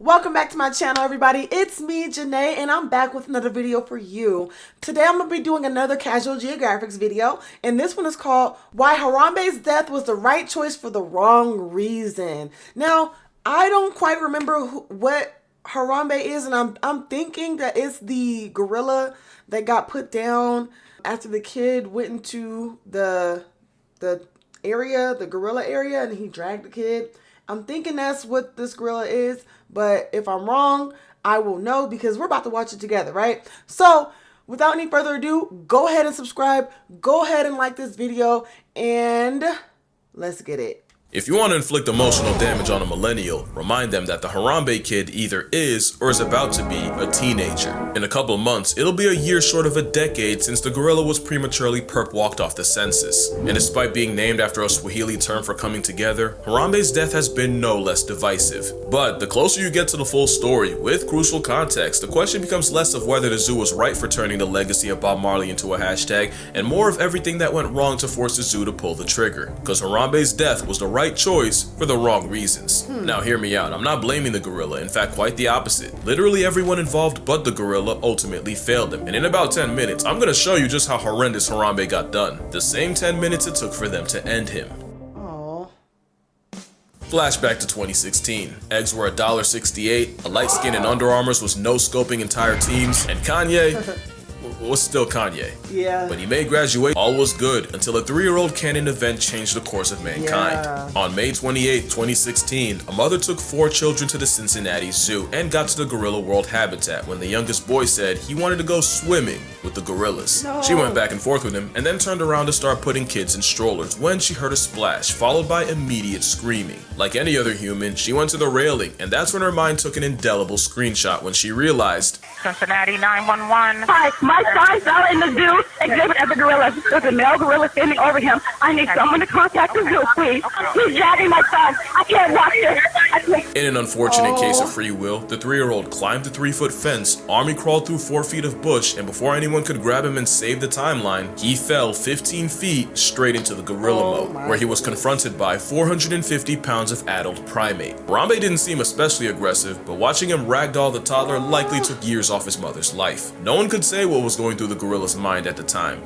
Welcome back to my channel, everybody. It's me, Janae, and I'm back with another video for you. Today I'm going to be doing another Casual Geographics video, and this one is called Why Harambe's Death Was the Right Choice for the Wrong Reason. Now, I don't quite remember what Harambe is, and I'm thinking that it's the gorilla that got put down after the kid went into the gorilla area, and he dragged the kid. I'm thinking that's what this gorilla is, but if I'm wrong, I will know because we're about to watch it together, right? So without any further ado, go ahead and subscribe, go ahead and like this video, and let's get it. If you want to inflict emotional damage on a millennial, remind them that the Harambe kid either is or is about to be a teenager. In a couple of months, it'll be a year short of a decade since the gorilla was prematurely perp-walked off the census. And despite being named after a Swahili term for coming together, Harambe's death has been no less divisive. But the closer you get to the full story, with crucial context, the question becomes less of whether the zoo was right for turning the legacy of Bob Marley into a hashtag, and more of everything that went wrong to force the zoo to pull the trigger. Because Harambe's death was the right choice for the wrong reasons. Now hear me out, I'm not blaming the gorilla, in fact quite the opposite. Literally everyone involved but the gorilla ultimately failed him, and in about 10 minutes I'm gonna show you just how horrendous Harambe got done. The same 10 minutes it took for them to end him. Aww. Flashback to 2016. Eggs were $1.68, a light skin and Under Armours was no-scoping entire teams, and Kanye was still Kanye. Yeah. But he made graduate. All was good until a 3-year-old canon event changed the course of mankind. Yeah. On May 28, 2016, a mother took 4 children to the Cincinnati Zoo and got to the gorilla world habitat when the youngest boy said he wanted to go swimming with the gorillas. No. She went back and forth with him and then turned around to start putting kids in strollers when she heard a splash followed by immediate screaming. Like any other human, she went to the railing, and that's when her mind took an indelible screenshot when she realized Cincinnati 911. Hi, my son fell in the zoo exhibit at the gorilla. There's a male gorilla standing over him. I need someone to contact the zoo, please. He's dragging my son. I can't watch this. In an unfortunate case of free will, the 3-year-old climbed the 3-foot fence, army crawled through 4 feet of bush, and before anyone could grab him and save the timeline, he fell 15 feet straight into the gorilla mode, where he was confronted by 450 pounds of adult primate. Harambe didn't seem especially aggressive, but watching him ragdoll the toddler likely took years off his mother's life. No one could say what was going through the gorilla's mind at the time,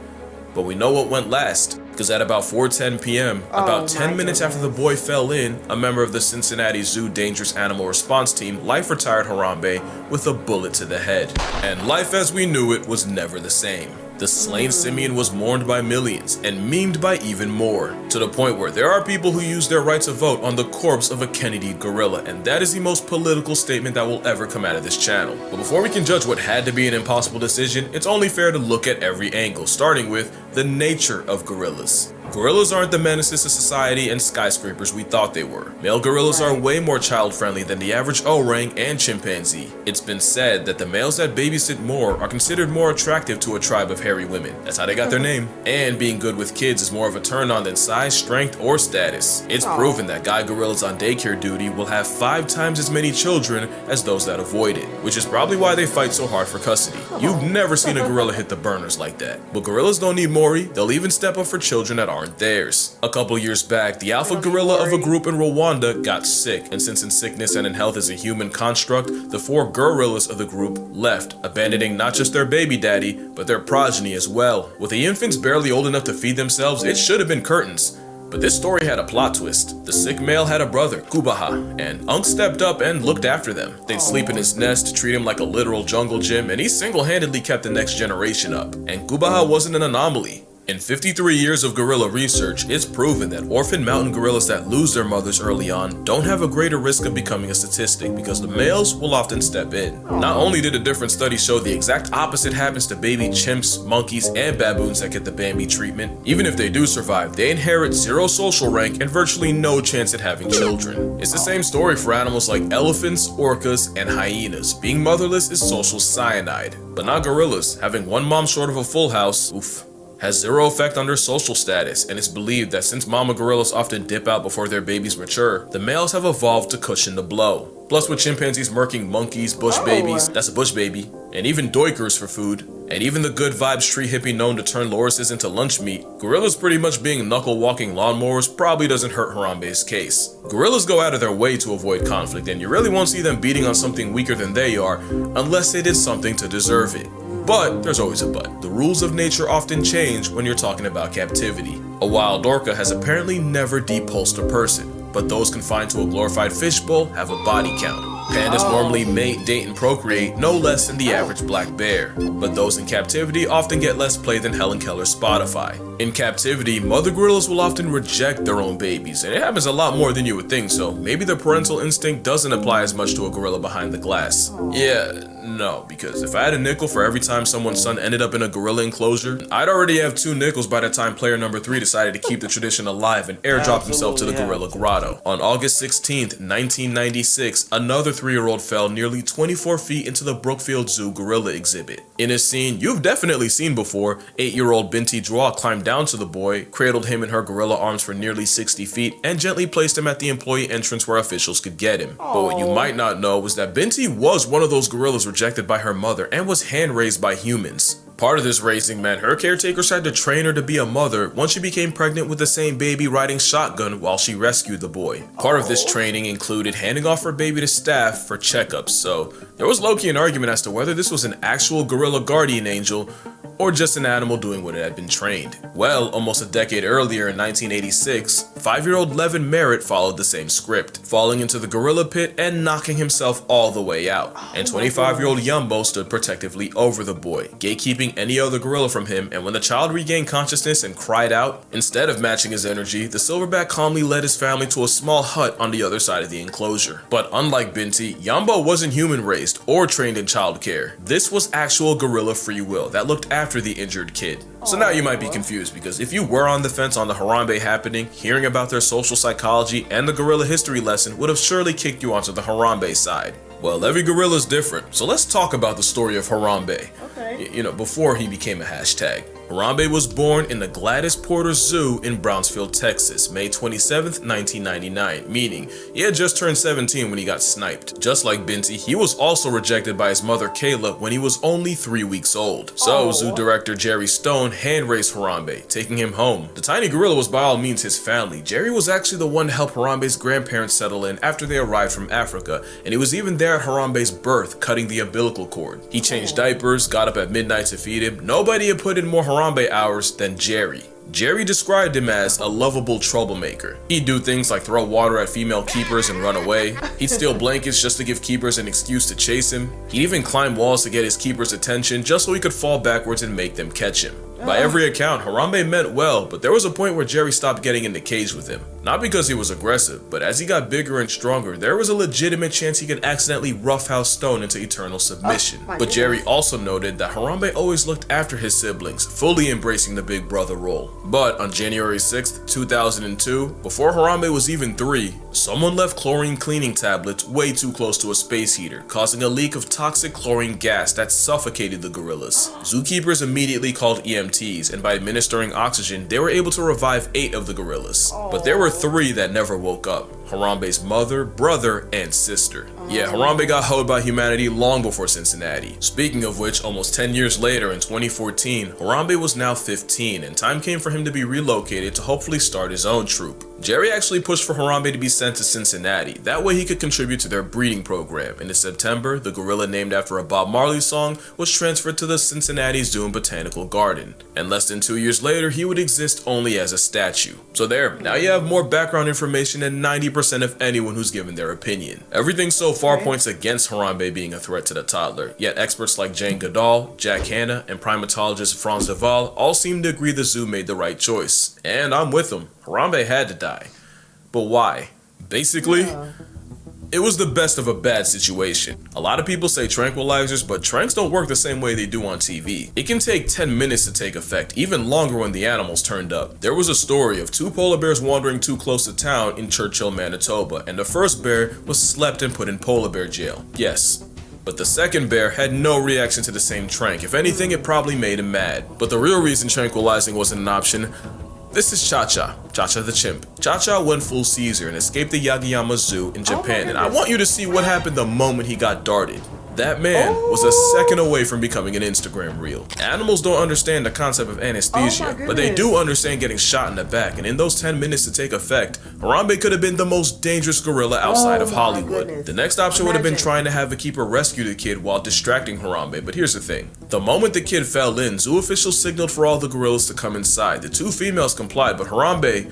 but we know what went last, because at about 4:10 p.m., about 10 minutes after the boy fell in, a member of the Cincinnati Zoo Dangerous Animal Response Team life-retired Harambe with a bullet to the head. And life as we knew it was never the same. The slain simian was mourned by millions and memed by even more, to the point where there are people who use their right to vote on the corpse of a Kennedy gorilla, and that is the most political statement that will ever come out of this channel. But before we can judge what had to be an impossible decision, it's only fair to look at every angle, starting with the nature of gorillas. Gorillas aren't the menaces to society and skyscrapers we thought they were. Male gorillas are way more child-friendly than the average orang and chimpanzee. It's been said that the males that babysit more are considered more attractive to a tribe of hairy women. That's how they got their name. And being good with kids is more of a turn-on than size, strength, or status. It's proven that guy gorillas on daycare duty will have 5 times as many children as those that avoid it, which is probably why they fight so hard for custody. You've never seen a gorilla hit the burners like that. But gorillas don't need Maury, they'll even step up for children that aren't theirs. A couple years back, the alpha gorilla of a group in Rwanda got sick, and since in sickness and in health is a human construct, the 4 gorillas of the group left, abandoning not just their baby daddy, but their progeny as well. With the infants barely old enough to feed themselves, it should have been curtains. But this story had a plot twist. The sick male had a brother, Kubaha, and Unc stepped up and looked after them. They'd sleep in his nest, treat him like a literal jungle gym, and he single-handedly kept the next generation up. And Kubaha wasn't an anomaly. In 53 years of gorilla research, it's proven that orphan mountain gorillas that lose their mothers early on don't have a greater risk of becoming a statistic because the males will often step in. Not only did a different study show the exact opposite happens to baby chimps, monkeys, and baboons that get the Bambi treatment, even if they do survive, they inherit 0 social rank and virtually no chance at having children. It's the same story for animals like elephants, orcas, and hyenas. Being motherless is social cyanide, but not gorillas. Having one mom short of a full house, oof. has zero effect on their social status, and it's believed that since mama gorillas often dip out before their babies mature, the males have evolved to cushion the blow. Plus, with chimpanzees murking monkeys, bush babies, that's a bush baby, and even doikers for food, and even the good vibes tree hippie known to turn lorises into lunch meat, gorillas pretty much being knuckle-walking lawnmowers probably doesn't hurt Harambe's case. Gorillas go out of their way to avoid conflict, and you really won't see them beating on something weaker than they are, unless they did something to deserve it. But there's always a but. The rules of nature often change when you're talking about captivity. A wild orca has apparently never depulsed a person, but those confined to a glorified fishbowl have a body count. Pandas normally mate, date, and procreate no less than the average black bear, but those in captivity often get less play than Helen Keller's Spotify. In captivity, mother gorillas will often reject their own babies, and it happens a lot more than you would think, so maybe the parental instinct doesn't apply as much to a gorilla behind the glass. Yeah, no, because if I had a nickel for every time someone's son ended up in a gorilla enclosure, I'd already have 2 nickels by the time player number 3 decided to keep the tradition alive and airdrop himself to the gorilla grotto. On August 16th, 1996, another 3-year-old fell nearly 24 feet into the Brookfield Zoo gorilla exhibit. In a scene you've definitely seen before, 8-year-old Binti Dwa climbed down to the boy, cradled him in her gorilla arms for nearly 60 feet, and gently placed him at the employee entrance where officials could get him. But what you might not know was that Binti was one of those gorillas rejected by her mother and was hand-raised by humans. Part of this raising meant her caretakers had to train her to be a mother once she became pregnant with the same baby riding shotgun while she rescued the boy. Part of this training included handing off her baby to staff for checkups, so there was low-key an argument as to whether this was an actual gorilla guardian angel or just an animal doing what it had been trained. Well, almost a decade earlier in 1986, 5-year-old Levin Merritt followed the same script, falling into the gorilla pit and knocking himself all the way out. And 25-year-old Yumbo stood protectively over the boy, gatekeeping any other gorilla from him, and when the child regained consciousness and cried out, instead of matching his energy, the silverback calmly led his family to a small hut on the other side of the enclosure. But unlike Binti, Yumbo wasn't human-raised or trained in childcare. This was actual gorilla free will that looked after the injured kid. So now you might be confused, because if you were on the fence on the Harambe happening, hearing about their social psychology and the gorilla history lesson would have surely kicked you onto the Harambe side. Well, every gorilla is different, so let's talk about the story of Harambe. Okay. Before he became a hashtag. Harambe was born in the Gladys Porter Zoo in Brownsville, Texas, May 27th, 1999, meaning he had just turned 17 when he got sniped. Just like Binti, he was also rejected by his mother Kayla when he was only 3 weeks old. So zoo director Jerry Stone hand-raised Harambe, taking him home. The tiny gorilla was by all means his family. Jerry was actually the one to help Harambe's grandparents settle in after they arrived from Africa, and he was even there at Harambe's birth, cutting the umbilical cord. He changed diapers, got up at midnight to feed him. Nobody had put in more Harambe hours than Jerry. Jerry described him as a lovable troublemaker. He'd do things like throw water at female keepers and run away. He'd steal blankets just to give keepers an excuse to chase him. He'd even climb walls to get his keepers' attention just so he could fall backwards and make them catch him. By every account, Harambe meant well, but there was a point where Jerry stopped getting in the cage with him. Not because he was aggressive, but as he got bigger and stronger, there was a legitimate chance he could accidentally roughhouse Stone into eternal submission. But Jerry also noted that Harambe always looked after his siblings, fully embracing the big brother role. But on January 6th, 2002, before Harambe was even 3, someone left chlorine cleaning tablets way too close to a space heater, causing a leak of toxic chlorine gas that suffocated the gorillas. Zookeepers immediately called EMTs, and by administering oxygen, they were able to revive 8 of the gorillas. But there were 3 that never woke up: Harambe's mother, brother, and sister. Yeah, Harambe got hoed by humanity long before Cincinnati. Speaking of which, almost 10 years later in 2014, Harambe was now 15, and time came for him to be relocated to hopefully start his own troop. Jerry actually pushed for Harambe to be sent to Cincinnati, that way he could contribute to their breeding program. And in September, the gorilla named after a Bob Marley song was transferred to the Cincinnati Zoo and Botanical Garden. And less than 2 years later, he would exist only as a statue. So there, now you have more background information than 90% of anyone who's given their opinion. Everything so far points against Harambe being a threat to the toddler, yet experts like Jane Goodall, Jack Hanna, and primatologist Franz de Waal all seem to agree the zoo made the right choice. And I'm with them. Harambe had to die. But why? Basically, it was the best of a bad situation. A lot of people say tranquilizers, but tranks don't work the same way they do on TV. It can take 10 minutes to take effect, even longer when the animals turned up. There was a story of 2 polar bears wandering too close to town in Churchill, Manitoba, and the first bear was slept and put in polar bear jail. Yes, But the second bear had no reaction to the same trank. If anything, it probably made him mad. But the real reason tranquilizing wasn't an option. This is Cha-Cha the chimp. Cha-Cha went full Caesar and escaped the Yagiyama Zoo in Japan, and I want you to see what happened the moment he got darted. That man was a second away from becoming an Instagram reel. Animals don't understand the concept of anesthesia, but they do understand getting shot in the back, and in those 10 minutes to take effect, Harambe could have been the most dangerous gorilla outside of Hollywood. The next option would have been trying to have the keeper rescue the kid while distracting Harambe, but here's the thing. The moment the kid fell in, zoo officials signaled for all the gorillas to come inside. The two females complied, but Harambe,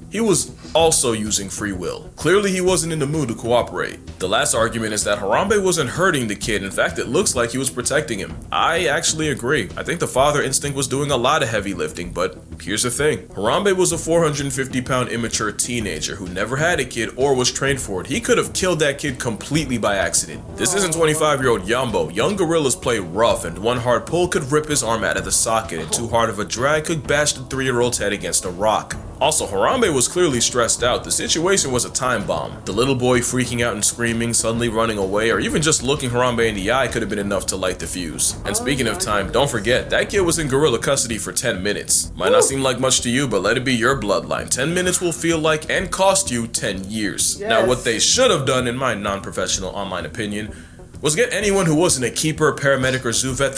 he was also using free will. Clearly he wasn't in the mood to cooperate. The last argument is that Harambe wasn't hurting the kid. In fact, it looks like he was protecting him. I actually agree. I think the father instinct was doing a lot of heavy lifting, but here's the thing. Harambe was a 450-pound immature teenager who never had a kid or was trained for it. He could have killed that kid completely by accident. This isn't 25-year-old Yambo. Young gorillas play rough, and one hard pull could rip his arm out of the socket, and too hard of a drag could bash the 3-year-old's head against a rock. Also, Harambe was clearly stressed out. The situation was a time bomb. The little boy freaking out and screaming, suddenly running away, or even just looking Harambe in the eye could have been enough to light the fuse. And speaking of time, don't forget, that kid was in gorilla custody for 10 minutes. Might not seem like much to you, but let it be your bloodline. 10 minutes will feel like and cost you 10 years. Yes. Now, what they should have done, in my non-professional online opinion, was get anyone who wasn't a keeper, paramedic, or zoo vet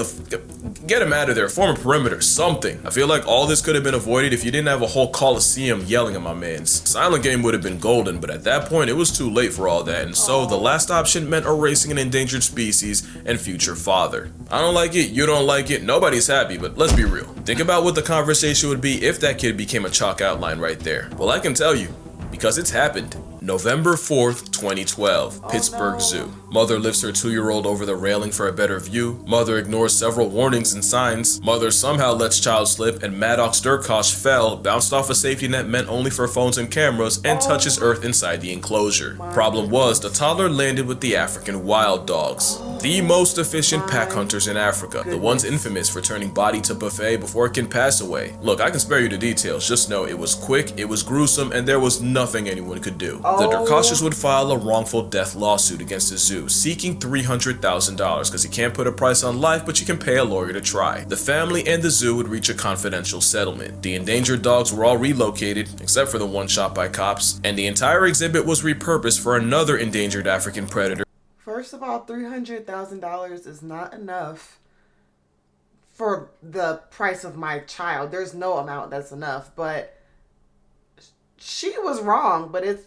get him out of there, form a perimeter, something. I feel like all this could have been avoided if you didn't have a whole coliseum yelling at my mans. Silent game would have been golden, but at that point it was too late for all that, and so the last option meant erasing an endangered species and future father. I don't like it, you don't like it, nobody's happy, but let's be real. Think about what the conversation would be if that kid became a chalk outline right there. Well, I can tell you, because it's happened. November 4th, 2012, Pittsburgh Zoo. Mother lifts her 2-year-old over the railing for a better view. Mother ignores several warnings and signs. Mother somehow lets child slip, and Maddox Durkosh fell, bounced off a safety net meant only for phones and cameras, and touches earth inside the enclosure. Problem was, the toddler landed with the African wild dogs. The most efficient pack hunters in Africa, the ones infamous for turning body to buffet before it can pass away. Look, I can spare you the details, just know it was quick, it was gruesome, and there was nothing anyone could do. The Durkoshes would file a wrongful death lawsuit against the zoo, seeking $300,000 because you can't put a price on life, but you can pay a lawyer to try. The family and the zoo would reach a confidential settlement. The endangered dogs were all relocated, except for the one shot by cops, and the entire exhibit was repurposed for another endangered African predator. First of all, $300,000 is not enough for the price of my child. There's no amount that's enough, but she was wrong, but it's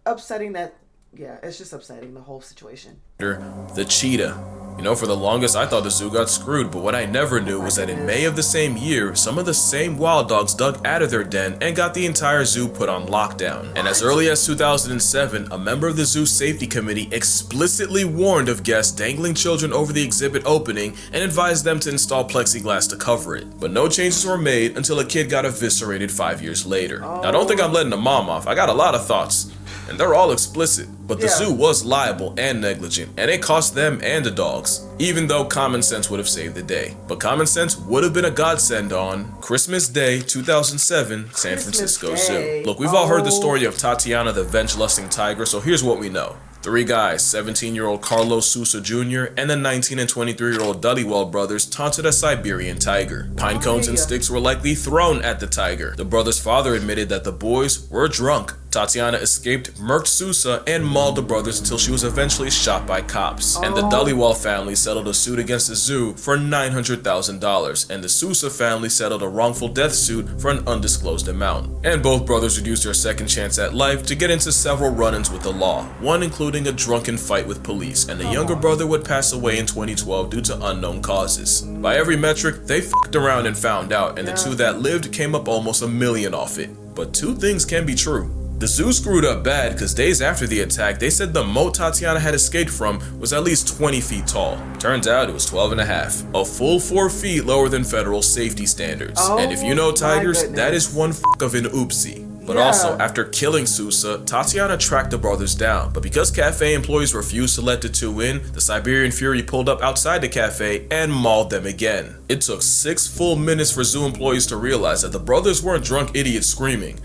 upsetting that, yeah, it's just upsetting, the whole situation. The cheetah. You know, for the longest I thought the zoo got screwed, but what I never knew was that in May of the same year, some of the same wild dogs dug out of their den and got the entire zoo put on lockdown. And as early as 2007, a member of the zoo safety committee explicitly warned of guests dangling children over the exhibit opening and advised them to install plexiglass to cover it. But no changes were made until a kid got eviscerated 5 years later. Now don't think I'm letting the mom off, I got a lot of thoughts. And they're all explicit, but the zoo was liable and negligent, and it cost them and the dogs, even though common sense would have saved the day. But common sense would have been a godsend on Christmas Day 2007, San Francisco Zoo. Look, we've all heard the story of Tatiana the venge-lusting tiger, so here's what we know. 3 guys, 17-year-old Carlos Sousa Jr. and the 19 and 23-year-old Dullywell brothers taunted a Siberian tiger. Pine cones and sticks were likely thrown at the tiger. The brothers' father admitted that the boys were drunk. Tatiana escaped, murked Sousa, and mauled the brothers until she was eventually shot by cops. And the Dullywell family settled a suit against the zoo for $900,000, and the Sousa family settled a wrongful death suit for an undisclosed amount. And both brothers would use their second chance at life to get into several run-ins with the law, one including a drunken fight with police, and the younger brother would pass away in 2012 due to unknown causes. By every metric, they fucked around and found out, and the two that lived came up almost $1 million off it. But 2 things can be true. The zoo screwed up bad because days after the attack, they said the moat Tatiana had escaped from was at least 20 feet tall. Turns out it was 12 and a half, a full 4 feet lower than federal safety standards. And if you know tigers, that is one fuck of an oopsie. But also, after killing Sousa, Tatiana tracked the brothers down. But because cafe employees refused to let the two in, the Siberian Fury pulled up outside the cafe and mauled them again. It took 6 full minutes for zoo employees to realize that the brothers weren't drunk idiots screaming.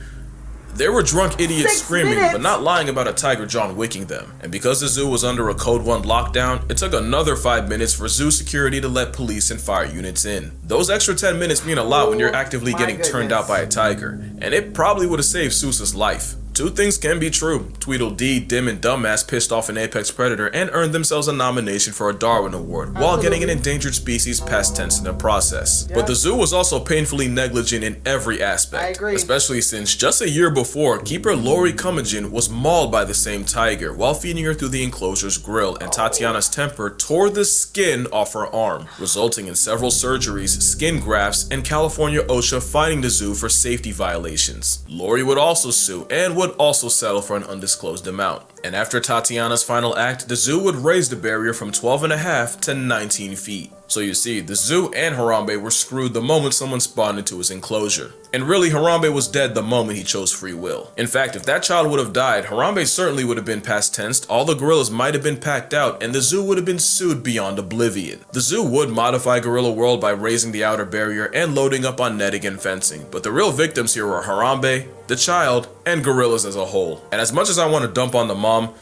They were drunk idiots 6 screaming, minutes. but not lying about a tiger John Wicking them. And because the zoo was under a Code 1 lockdown, it took another 5 minutes for zoo security to let police and fire units in. Those extra 10 minutes mean a lot when you're actively getting turned out by a tiger, and it probably would have saved Sousa's life. Two things can be true. Tweedledee, Dim, and Dumbass pissed off an apex predator and earned themselves a nomination for a Darwin Award while getting an endangered species past tense in the process. But the zoo was also painfully negligent in every aspect. I agree. Especially since just a year before, keeper Lori Cummingen was mauled by the same tiger while feeding her through the enclosure's grill, and Tatiana's temper tore the skin off her arm, resulting in several surgeries, skin grafts, and California OSHA fining the zoo for safety violations. Lori would also sue and would also settle for an undisclosed amount. And after Tatiana's final act, the zoo would raise the barrier from 12.5 to 19 feet. So you see, the zoo and Harambe were screwed the moment someone spawned into his enclosure. And really, Harambe was dead the moment he chose free will. In fact, if that child would have died, Harambe certainly would have been past tensed, all the gorillas might have been packed out, and the zoo would have been sued beyond oblivion. The zoo would modify Gorilla World by raising the outer barrier and loading up on netting and fencing, but the real victims here were Harambe, the child, and gorillas as a whole. And as much as I want to dump on the mom,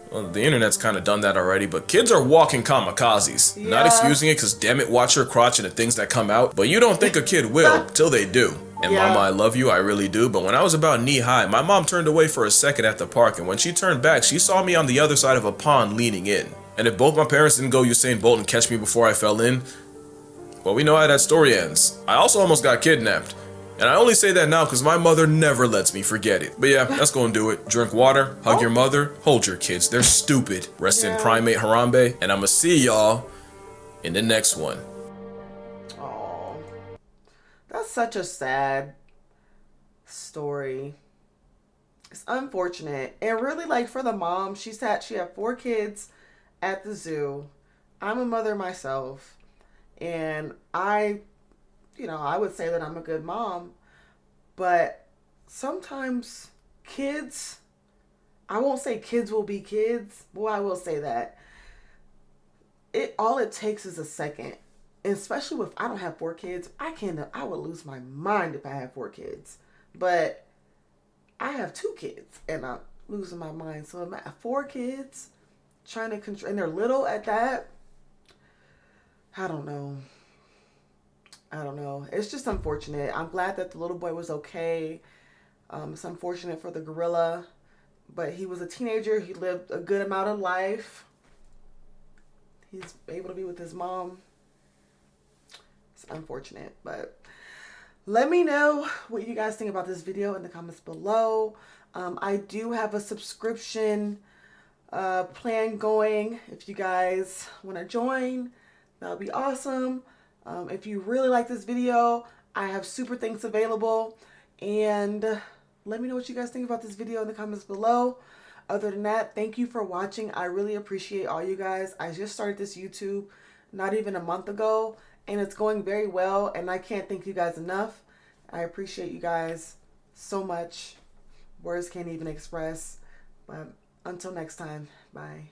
well, the internet's kind of done that already, but kids are walking kamikazes. Yeah. Not excusing it, because damn it, watch your crotch and the things that come out, but you don't think a kid will till they do. And Yeah. Mama, I love you, I really do, but when I was about knee high, my mom turned away for a second at the park, and when she turned back, she saw me on the other side of a pond leaning in. And if both my parents didn't go Usain Bolt and catch me before I fell in, well, we know how that story ends. I also almost got kidnapped. And I only say that now because my mother never lets me forget it. But yeah, that's gonna do it. Drink water, hug your mother, hold your kids. They're stupid. Rest in primate Harambe, and I'ma see y'all in the next one. Oh, that's such a sad story. It's unfortunate. And really, like, for the mom, she had 4 kids at the zoo. I'm a mother myself. And I would say that I'm a good mom, but sometimes kids, I won't say kids will be kids. Well, I will say that. All it takes is a second. And especially if I don't have 4 kids, I would lose my mind if I had 4 kids. But I have 2 kids and I'm losing my mind. So I'm at 4 kids trying to control, and they're little at that. I don't know. It's just unfortunate. I'm glad that the little boy was okay. It's unfortunate for the gorilla, but he was a teenager. He lived a good amount of life. He's able to be with his mom. It's unfortunate, but let me know what you guys think about this video in the comments below. I do have a subscription plan going. If you guys want to join, that would be awesome. If you really like this video, I have super thanks available, and let me know what you guys think about this video in the comments below. Other than that, thank you for watching. I really appreciate all you guys. I just started this YouTube not even a month ago, and it's going very well, and I can't thank you guys enough. I appreciate you guys so much. Words can't even express. But until next time, bye.